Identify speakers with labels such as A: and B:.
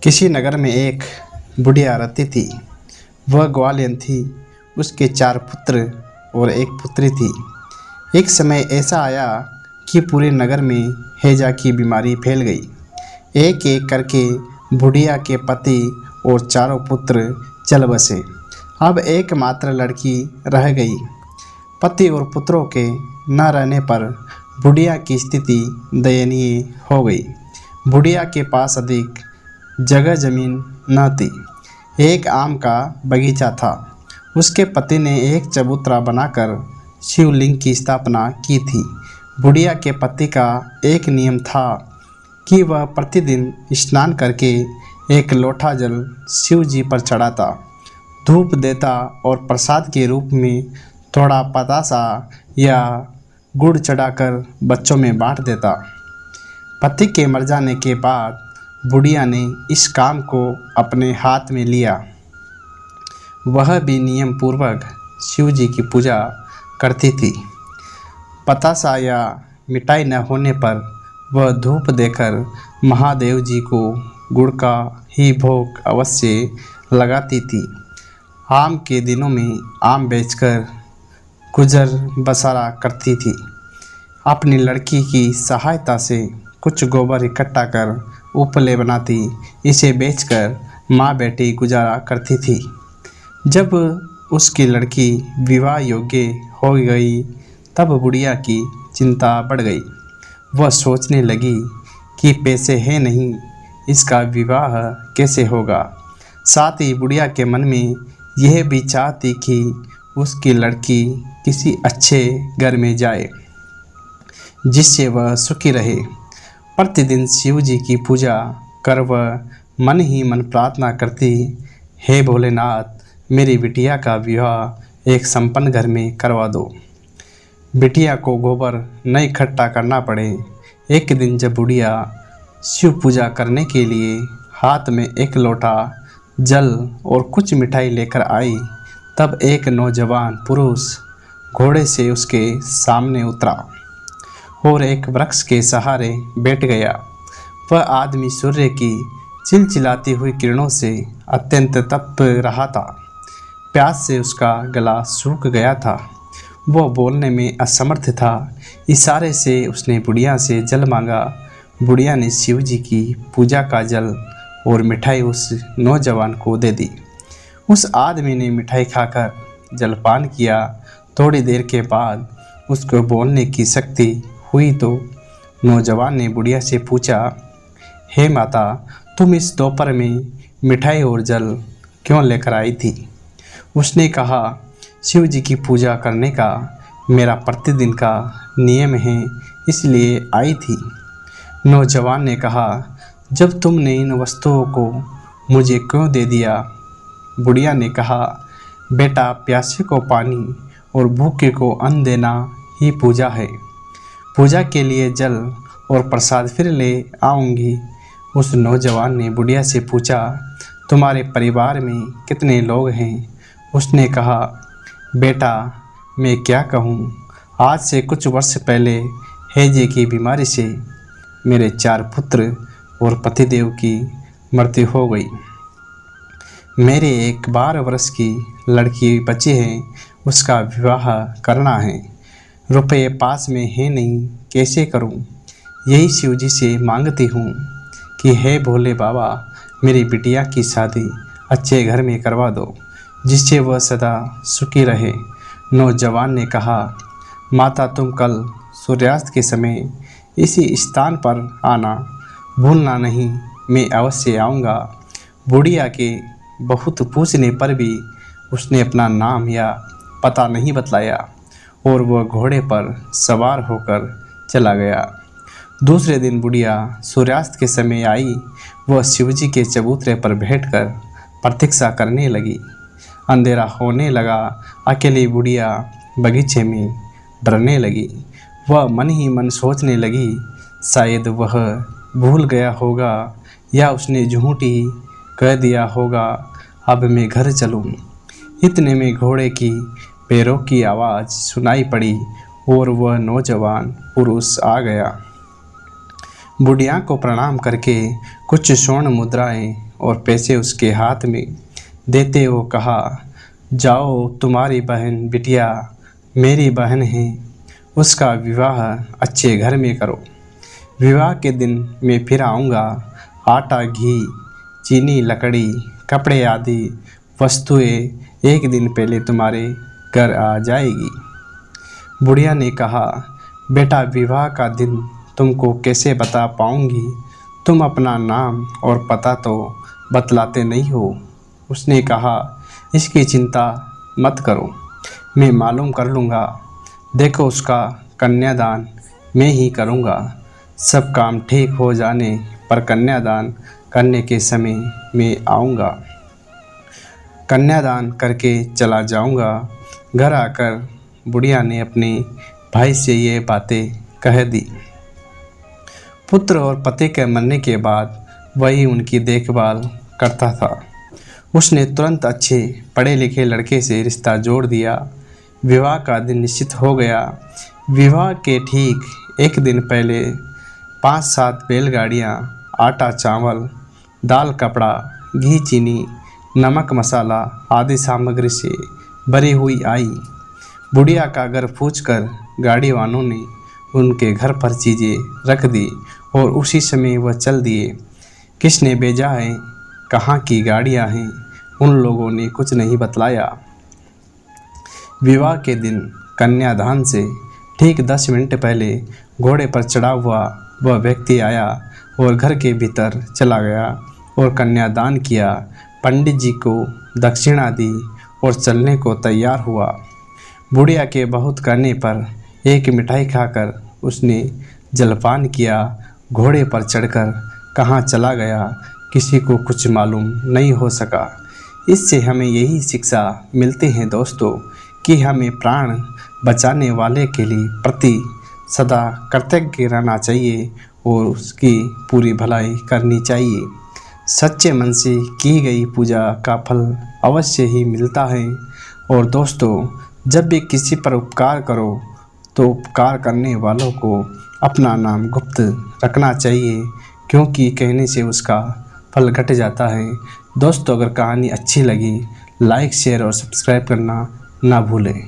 A: किसी नगर में एक बुढ़िया रहती थी। वह ग्वालियन थी। उसके 4 पुत्र और 1 पुत्री थी। एक समय ऐसा आया कि पूरे नगर में हैजा की बीमारी फैल गई। एक एक करके बुढ़िया के पति और चारों पुत्र चल बसे। अब एकमात्र लड़की रह गई। पति और पुत्रों के न रहने पर बुढ़िया की स्थिति दयनीय हो गई। बुढ़िया के पास अधिक जगह जमीन न थी। एक आम का बगीचा था। उसके पति ने एक चबूतरा बनाकर शिवलिंग की स्थापना की थी। बुढ़िया के पति का एक नियम था कि वह प्रतिदिन स्नान करके एक लोटा जल शिव जी पर चढ़ाता, धूप देता और प्रसाद के रूप में थोड़ा पतासा या गुड़ चढ़ाकर बच्चों में बांट देता। पति के मर जाने के बाद बुढ़िया ने इस काम को अपने हाथ में लिया। वह भी नियम पूर्वक शिव जी की पूजा करती थी। पतासा या मिठाई न होने पर वह धूप देकर महादेव जी को गुड़ का ही भोग अवश्य लगाती थी। आम के दिनों में आम बेचकर गुजर बसरा करती थी। अपनी लड़की की सहायता से कुछ गोबर इकट्ठा कर उपले बनाती, इसे बेचकर माँ बेटी गुजारा करती थी। जब उसकी लड़की विवाह योग्य हो गई तब बुढ़िया की चिंता बढ़ गई। वह सोचने लगी कि पैसे हैं नहीं, इसका विवाह कैसे होगा। साथ ही बुढ़िया के मन में यह भी चाहती कि उसकी लड़की किसी अच्छे घर में जाए जिससे वह सुखी रहे। प्रतिदिन शिव जी की पूजा कर वह मन ही मन प्रार्थना करती, हे भोलेनाथ, मेरी बिटिया का विवाह एक संपन्न घर में करवा दो। बिटिया को गोबर न इकट्ठा करना पड़े। एक दिन जब बुढ़िया शिव पूजा करने के लिए हाथ में एक लोटा जल और कुछ मिठाई लेकर आई, तब एक नौजवान पुरुष घोड़े से उसके सामने उतरा और एक वृक्ष के सहारे बैठ गया। वह आदमी सूर्य की चिलचिलाती हुई किरणों से अत्यंत तप रहा था। प्यास से उसका गला सूख गया था। वह बोलने में असमर्थ था। इशारे से उसने बुढ़िया से जल मांगा। बुढ़िया ने शिव जी की पूजा का जल और मिठाई उस नौजवान को दे दी। उस आदमी ने मिठाई खाकर जलपान किया। थोड़ी देर के बाद उसको बोलने की शक्ति हुई तो नौजवान ने बुढ़िया से पूछा, हे माता, तुम इस दोपहर में मिठाई और जल क्यों लेकर आई थी? उसने कहा, शिव जी की पूजा करने का मेरा प्रतिदिन का नियम है, इसलिए आई थी। नौजवान ने कहा, जब तुमने इन वस्तुओं को मुझे क्यों दे दिया? बुढ़िया ने कहा, बेटा, प्यासे को पानी और भूखे को अन्न देना ही पूजा है। पूजा के लिए जल और प्रसाद फिर ले आऊँगी। उस नौजवान ने बुढ़िया से पूछा, तुम्हारे परिवार में कितने लोग हैं? उसने कहा, बेटा, मैं क्या कहूँ, आज से कुछ वर्ष पहले हैजे की बीमारी से मेरे 4 पुत्र और पतिदेव की मृत्यु हो गई। मेरे एक 12 वर्ष की लड़की बची है, उसका विवाह करना है। रुपये पास में है नहीं, कैसे करूं? यही शिव जी से मांगती हूं कि हे भोले बाबा, मेरी बिटिया की शादी अच्छे घर में करवा दो, जिससे वह सदा सुखी रहे। नौजवान ने कहा, माता, तुम कल सूर्यास्त के समय इसी स्थान पर आना, भूलना नहीं, मैं अवश्य आऊँगा। बुढ़िया के बहुत पूछने पर भी उसने अपना नाम या पता नहीं बतलाया और वह घोड़े पर सवार होकर चला गया। दूसरे दिन बुढ़िया सूर्यास्त के समय आई। वह शिवजी के चबूतरे पर बैठकर प्रतीक्षा करने लगी। अंधेरा होने लगा। अकेली बुढ़िया बगीचे में डरने लगी। वह मन ही मन सोचने लगी, शायद वह भूल गया होगा या उसने झूठ ही कह दिया होगा, अब मैं घर चलूं। इतने में घोड़े की पैरों की आवाज़ सुनाई पड़ी और वह नौजवान पुरुष आ गया। बुढ़िया को प्रणाम करके कुछ स्वर्ण मुद्राएं और पैसे उसके हाथ में देते वो कहा, जाओ तुम्हारी बहन बिटिया मेरी बहन है, उसका विवाह अच्छे घर में करो। विवाह के दिन मैं फिर आऊँगा। आटा, घी, चीनी, लकड़ी, कपड़े आदि वस्तुएं एक दिन पहले तुम्हारे घर आ जाएगी। बुढ़िया ने कहा, बेटा विवाह का दिन तुमको कैसे बता पाऊंगी, तुम अपना नाम और पता तो बतलाते नहीं हो। उसने कहा, इसकी चिंता मत करो, मैं मालूम कर लूँगा। देखो उसका कन्यादान मैं ही करूँगा। सब काम ठीक हो जाने पर कन्यादान करने के समय मैं आऊँगा। कन्यादान करके चला जाऊँगा। घर आकर बुढ़िया ने अपने भाई से ये बातें कह दी। पुत्र और पति के मरने के बाद वही उनकी देखभाल करता था। उसने तुरंत अच्छे पढ़े लिखे लड़के से रिश्ता जोड़ दिया। विवाह का दिन निश्चित हो गया। विवाह के ठीक एक दिन पहले 5-7 बैलगाड़ियाँ आटा, चावल, दाल, कपड़ा, घी, चीनी, नमक, मसाला आदि सामग्री से भरी हुई आई। बुढ़िया का घर पूछकर गाड़ी वालों ने उनके घर पर चीज़ें रख दी और उसी समय वह चल दिए। किसने भेजा है, कहाँ की गाड़ियाँ हैं, उन लोगों ने कुछ नहीं बतलाया। विवाह के दिन कन्यादान से ठीक 10 मिनट पहले घोड़े पर चढ़ा हुआ वह व्यक्ति आया और घर के भीतर चला गया और कन्यादान किया। पंडित जी को दक्षिणा दी और चलने को तैयार हुआ। बुढ़िया के बहुत कहने पर एक मिठाई खाकर उसने जलपान किया। घोड़े पर चढ़कर कहाँ चला गया किसी को कुछ मालूम नहीं हो सका। इससे हमें यही शिक्षा मिलती है दोस्तों कि हमें प्राण बचाने वाले के लिए प्रति सदा कृतज्ञ रहना चाहिए और उसकी पूरी भलाई करनी चाहिए। सच्चे मन से की गई पूजा का फल अवश्य ही मिलता है। और दोस्तों, जब भी किसी पर उपकार करो तो उपकार करने वालों को अपना नाम गुप्त रखना चाहिए, क्योंकि कहने से उसका फल घट जाता है। दोस्तों, अगर कहानी अच्छी लगी लाइक, शेयर और सब्सक्राइब करना ना भूलें।